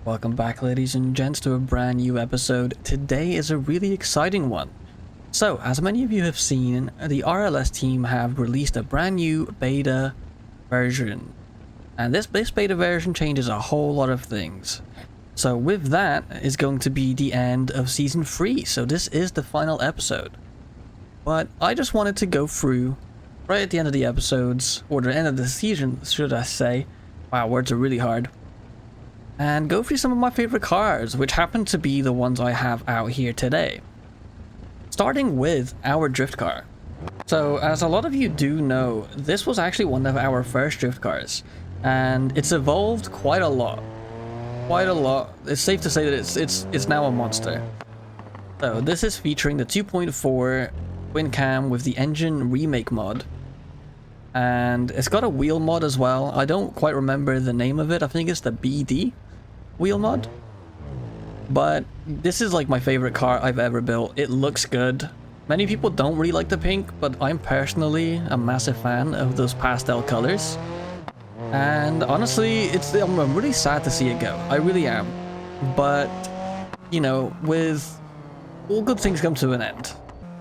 Welcome back, ladies and gents, to a brand new episode. Today is a really exciting one. So, as many of you have seen, the RLS team have released a brand new beta version. And this beta version changes a whole lot of things. So with that is going to be the end of Season 3, so this is the final episode. But I just wanted to go through, right at the end of the episodes, or the end of the season, should I say. Wow, words are really hard. And go through some of my favorite cars, which happen to be the ones I have out here today. Starting with our drift car. So, as a lot of you do know, this was actually one of our first drift cars, and it's evolved quite a lot. Quite a lot. It's safe to say that it's now a monster. So, this is featuring the 2.4 twin cam with the engine remake mod. And it's got a wheel mod as well. I don't quite remember the name of it. I think it's the BD wheel mod. But this is like my favorite car I've ever built. It looks good. Many people don't really like the pink, but I'm personally a massive fan of those pastel colors. And honestly, I'm really sad to see it go. I really am. But, you know, with all good things come to an end.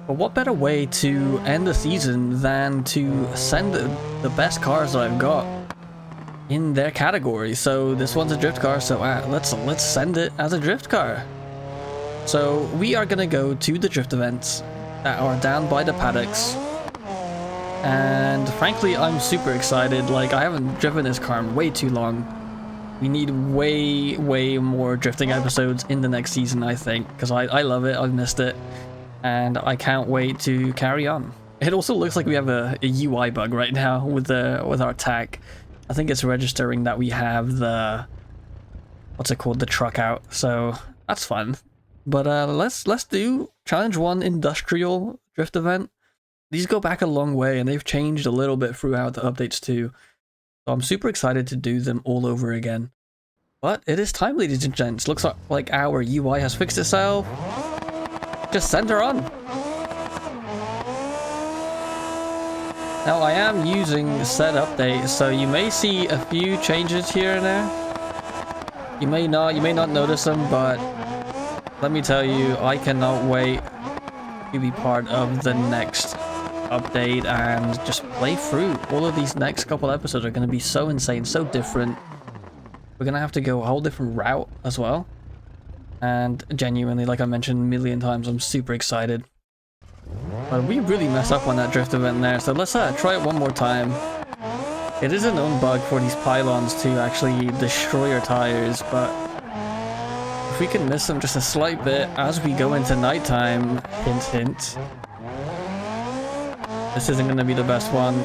But what better way to end the season than to send the best cars that I've got in their category. So this one's a drift car, so let's send it as a drift car. So we are gonna go to the drift events that are down by the paddocks. And frankly, I'm super excited. Like, I haven't driven this car in way too long. We need way more drifting episodes in the next season, I think, because I love it. I've missed it. And I can't wait to carry on. It also looks like we have a UI bug right now with our tag. I think it's registering that we have the, what's it called, the truck out. So that's fun. But let's do challenge 1 industrial drift event. These go back a long way and they've changed a little bit throughout the updates too. So I'm super excited to do them all over again. But it is time, ladies and gents. Looks like our UI has fixed itself. Just send her on. Now I am using set update, so you may see a few changes here and there. You may not notice them, but let me tell you, I cannot wait to be part of the next update and just play through. All of these next couple episodes are going to be so insane, so different. We're going to have to go a whole different route as well. And genuinely, like I mentioned a million times, I'm super excited. But we really messed up on that drift event there, so let's try it one more time. It is a known bug for these pylons to actually destroy your tires, but if we can miss them just a slight bit as we go into nighttime, hint hint. This isn't going to be the best one,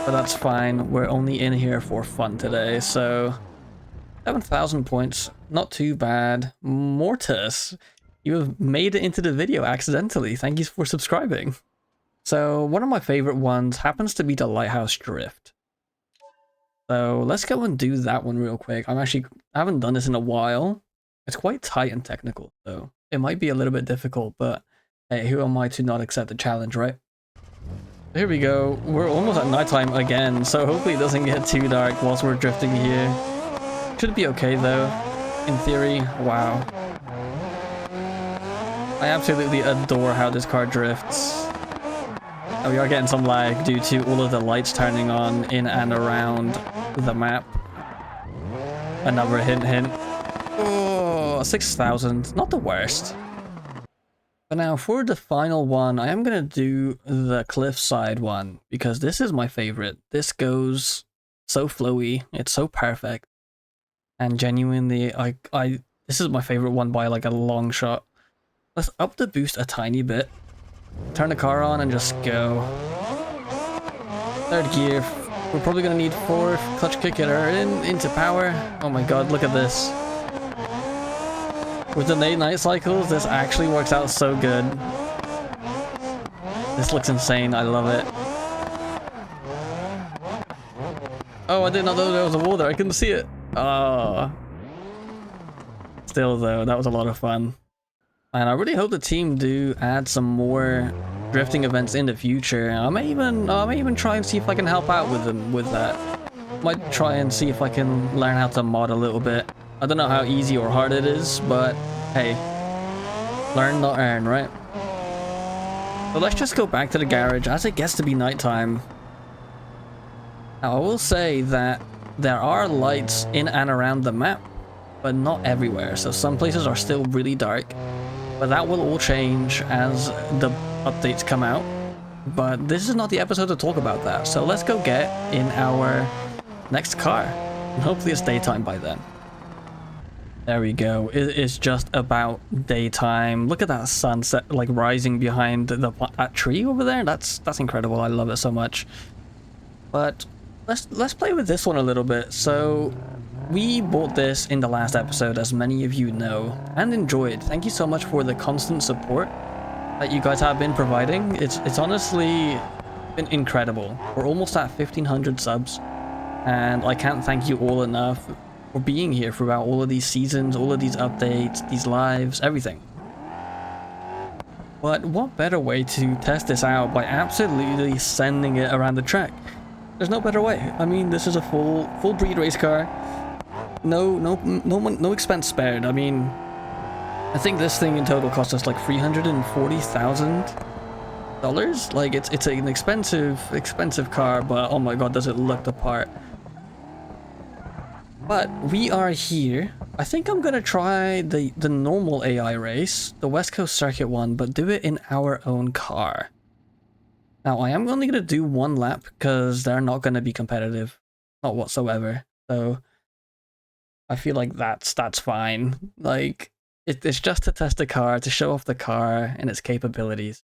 but that's fine. We're only in here for fun today, so 7,000 points, not too bad. Mortis, you have made it into the video accidentally. Thank you for subscribing. So one of my favorite ones happens to be the lighthouse drift. So let's go and do that one real quick. I haven't done this in a while. It's quite tight and technical, so it might be a little bit difficult, but hey, who am I to not accept the challenge, right? Here we go. We're almost at nighttime again, so hopefully it doesn't get too dark whilst we're drifting here. Should be okay though, in theory. Wow. I absolutely adore how this car drifts. Oh, we are getting some lag due to all of the lights turning on in and around the map. Another hint hint. Oh, 6,000. Not the worst. But now for the final one, I am going to do the Cliffside one because this is my favorite. This goes so flowy. It's so perfect. And genuinely, this is my favorite one by like a long shot. Let's up the boost a tiny bit. Turn the car on and just go. Third gear. We're probably going to need 4th. Clutch kick it into power. Oh my god, look at this. With the night cycles, this actually works out so good. This looks insane. I love it. Oh, I did not know there was a wall there. I couldn't see it. Oh. Still though, that was a lot of fun. And I really hope the team do add some more drifting events in the future. I may even try and see if I can help out with them with that. Might try and see if I can learn how to mod a little bit. I don't know how easy or hard it is, but hey, learn not earn, right? So let's just go back to the garage as it gets to be nighttime. Now I will say that there are lights in and around the map, but not everywhere. So some places are still really dark, but that will all change as the updates come out. But this is not the episode to talk about that. So let's go get in our next car. And hopefully it's daytime by then. There we go. It is just about daytime. Look at that sunset, like rising behind that tree over there. That's incredible. I love it so much. But let's play with this one a little bit. So we bought this in the last episode, as many of you know, and enjoyed. Thank you so much for the constant support that you guys have been providing. It's honestly been incredible. We're almost at 1,500 subs, and I can't thank you all enough for being here throughout all of these seasons, all of these updates, these lives, everything. But what better way to test this out by absolutely sending it around the track? There's no better way. I mean, this is a full breed race car. No expense spared. I mean, I think this thing in total cost us like $340,000. Like it's an expensive car, but oh my god, does it look the part. But we are here. I think I'm gonna try the normal AI race, the West Coast Circuit one, but do it in our own car. Now I am only gonna do one lap because they're not gonna be competitive, not whatsoever. So I feel like that's fine. Like it's just to test the car, to show off the car and its capabilities.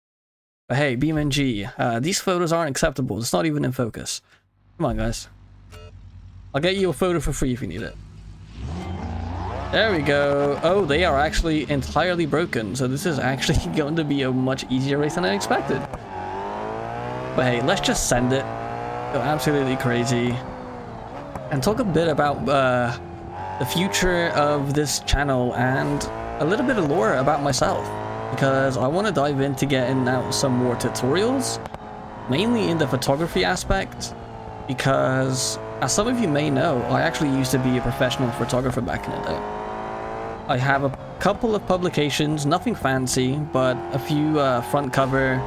But hey, BeamNG, these photos aren't acceptable. It's not even in focus. Come on, guys. I'll get you a photo for free if you need it. There we go. Oh, they are actually entirely broken. So this is actually going to be a much easier race than I expected. But hey, let's just send it. Go absolutely crazy. And talk a bit about the future of this channel and a little bit of lore about myself. Because I want to dive into getting out some more tutorials. Mainly in the photography aspect. Because, as some of you may know, I actually used to be a professional photographer back in the day. I have a couple of publications, nothing fancy, but a few front cover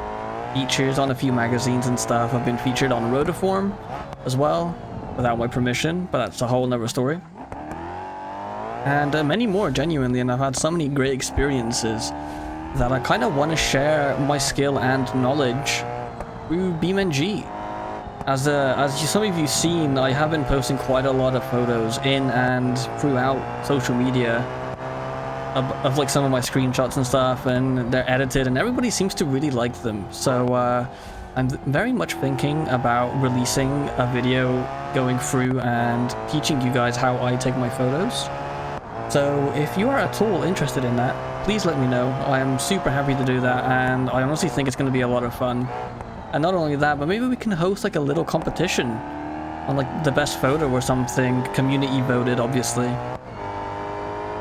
features on a few magazines and stuff. I've been featured on Rotiform as well, without my permission, but that's a whole nother story. And many more, genuinely, and I've had so many great experiences that I kind of want to share my skill and knowledge through BeamNG. As some of you seen, I have been posting quite a lot of photos in and throughout social media of like some of my screenshots and stuff, and they're edited and everybody seems to really like them. So I'm very much thinking about releasing a video going through and teaching you guys how I take my photos. So if you are at all interested in that, please let me know. I am super happy to do that, and I honestly think it's going to be a lot of fun. And not only that, but maybe we can host like a little competition on like the best photo or something, community voted obviously.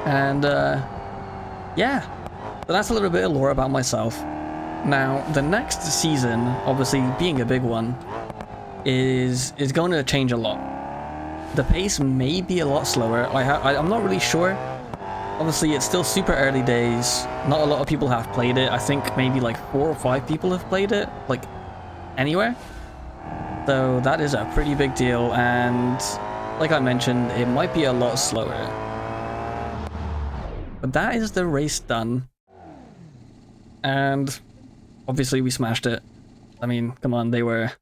And yeah, so that's a little bit of lore about myself. Now the next season, obviously being a big one, is going to change a lot. The pace may be a lot slower. I'm not really sure. Obviously it's still super early days. Not a lot of people have played it. I think maybe like 4 or 5 people have played it, like anywhere. So that is a pretty big deal, and like I mentioned, it might be a lot slower. But that is the race done. And obviously we smashed it. I mean, come on, they weren't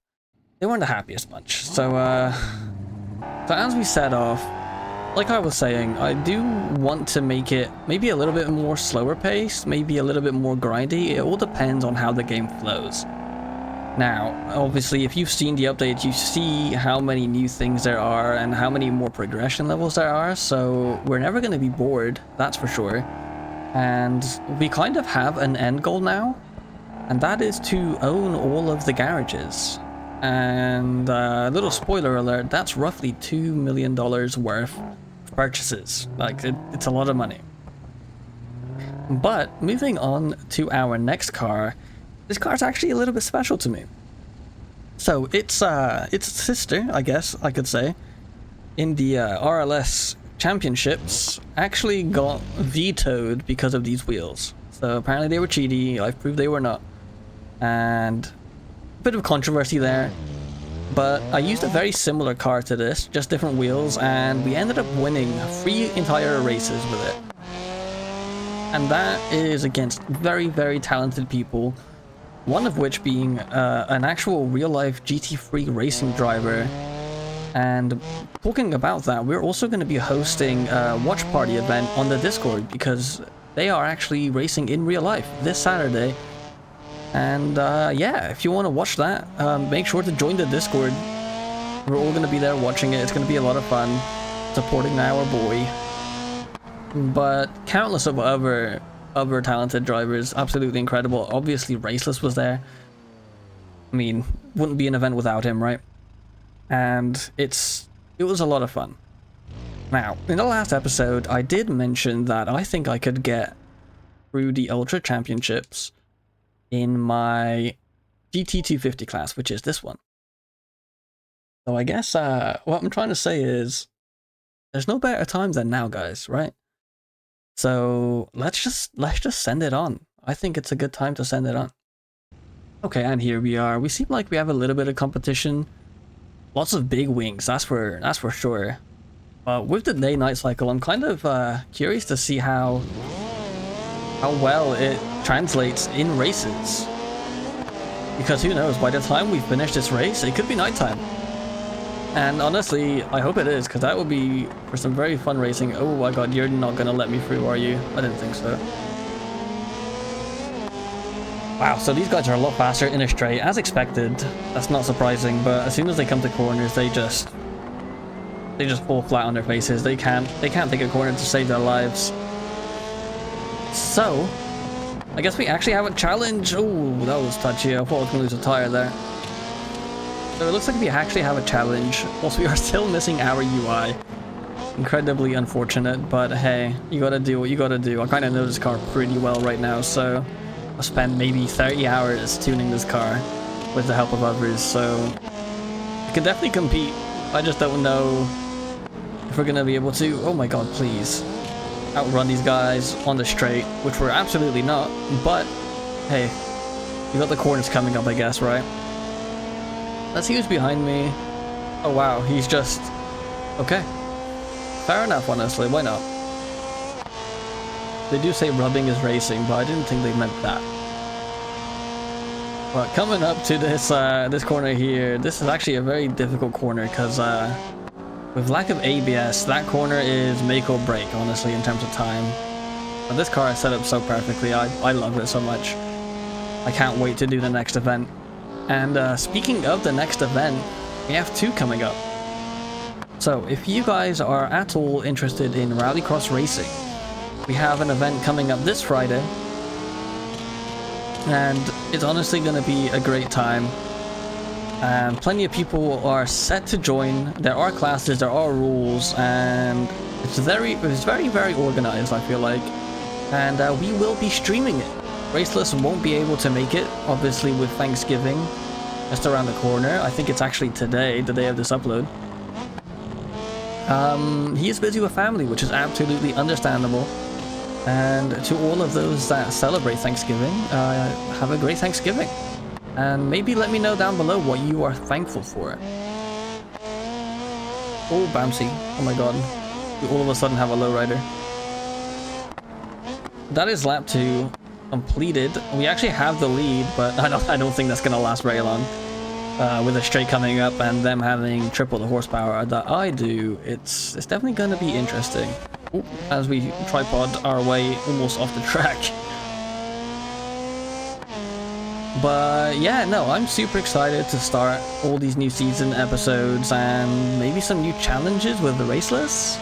the happiest bunch. So as we set off, like I was saying, I do want to make it maybe a little bit more slower paced, maybe a little bit more grindy. It all depends on how the game flows. Now, obviously, if you've seen the update, you see how many new things there are and how many more progression levels there are, so we're never going to be bored, that's for sure. And we kind of have an end goal now, and that is to own all of the garages. And a little spoiler alert, that's roughly $2 million worth of purchases. Like, it's a lot of money. But moving on to our next car, this car's actually a little bit special to me. It's a sister, I guess I could say, in the RLS championships actually got vetoed because of these wheels. So apparently they were cheaty. I've proved they were not. And a bit of controversy there. But I used a very similar car to this, just different wheels, and we ended up winning 3 entire races with it. And that is against very, very talented people. One of which being an actual real-life GT3 racing driver. And talking about that, we're also going to be hosting a watch party event on the Discord because they are actually racing in real life this Saturday. And yeah, if you want to watch that, make sure to join the Discord. We're all going to be there watching it. It's going to be a lot of fun supporting our boy. But countless of other talented drivers, absolutely incredible. Obviously, Raceless was there. I mean, wouldn't be an event without him, right? And it was a lot of fun. Now, in the last episode, I did mention that I think I could get through the Ultra Championships in my GT250 class, which is this one. So I guess what I'm trying to say is there's no better time than now, guys, right? So let's just send it on. I think it's a good time to send it on. Okay, and here we are. We seem like we have a little bit of competition. Lots of big wings, that's for sure. But with the day-night cycle, I'm kind of curious to see how well it translates in races. Because who knows, by the time we finish this race, it could be nighttime. And honestly, I hope it is, because that would be for some very fun racing. Oh my god, you're not going to let me through, are you? I didn't think so. Wow, so these guys are a lot faster in a straight, as expected. That's not surprising, but as soon as they come to corners, they just fall flat on their faces. They can't take a corner to save their lives. So, I guess we actually have a challenge. Oh, that was touchy. I thought I was going to lose a tire there. So it looks like we actually have a challenge. Also, we are still missing our UI. Incredibly unfortunate, but hey, you gotta do what you gotta do. I kind of know this car pretty well right now, so I spent maybe 30 hours tuning this car with the help of others, so I can definitely compete. I just don't know if we're gonna be able to. Oh my god, please outrun these guys on the straight, which we're absolutely not, but hey, you got the corners coming up, I guess, right? Let's see who's behind me. Oh wow, he's just okay. Fair enough, honestly, why not? They do say rubbing is racing, but I didn't think they meant that. But coming up to this this corner here, this is actually a very difficult corner because with lack of ABS, that corner is make or break, honestly, in terms of time. But this car is set up so perfectly. I love it so much. I can't wait to do the next event. And speaking of the next event, we have 2 coming up. So if you guys are at all interested in rallycross racing, we have an event coming up this Friday, and it's honestly going to be a great time. Plenty of people are set to join. There are classes, there are rules, and it's very organized, I feel like. And we will be streaming it. Raceless won't be able to make it, obviously, with Thanksgiving just around the corner. I think it's actually today, the day of this upload. He is busy with family, which is absolutely understandable. And to all of those that celebrate Thanksgiving, have a great Thanksgiving. And maybe let me know down below what you are thankful for. Oh, bouncy. Oh my god. We all of a sudden have a lowrider. That is lap 2 completed. We actually have the lead, but I don't think that's going to last very long. With a straight coming up and them having triple the horsepower that I do, it's definitely going to be interesting. Ooh, as we tripod our way almost off the track. But yeah, no, I'm super excited to start all these new season episodes and maybe some new challenges with the Raceless.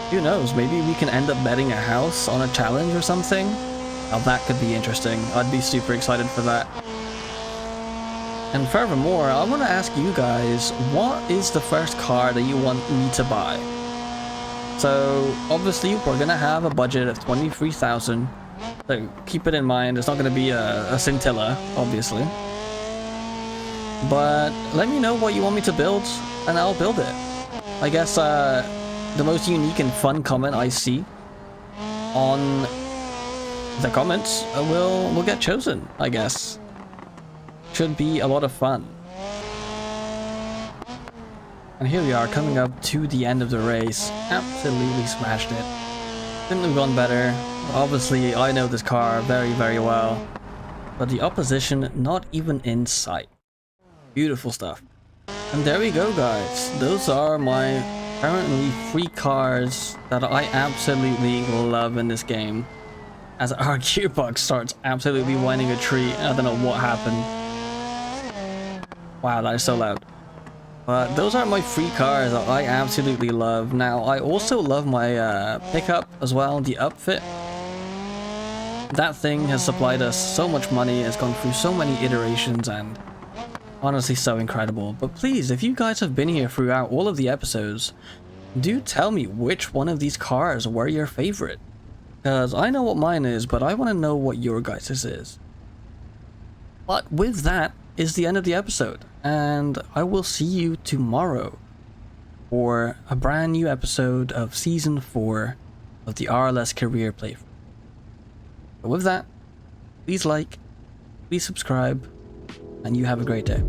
Who knows, maybe we can end up betting a house on a challenge or something. Now that could be interesting. I'd be super excited for that. And furthermore, I want to ask you guys, what is the first car that you want me to buy? So obviously we're going to have a budget of 23,000. So keep it in mind, it's not going to be a scintilla, obviously. But let me know what you want me to build, and I'll build it. I guess the most unique and fun comment I see on the comments will get chosen, I guess. Should be a lot of fun. And here we are, coming up to the end of the race. Absolutely smashed it. Couldn't have gone better. Obviously, I know this car very, very well. But the opposition, not even in sight. Beautiful stuff. And there we go, guys. Those are my currently 3 cars that I absolutely love in this game. As our gearbox starts absolutely winding a tree. I don't know what happened. Wow, that is so loud. But those are my 3 cars that I absolutely love. Now, I also love my pickup as well, the upfit. That thing has supplied us so much money, has gone through so many iterations, and honestly so incredible. But please, if you guys have been here throughout all of the episodes, do tell me which one of these cars were your favorite. Because I know what mine is, but I want to know what your guys' is. But with that is the end of the episode, and I will see you tomorrow for a brand new episode of Season 4 of the RLS Career Playthrough. But with that, please like, please subscribe, and you have a great day.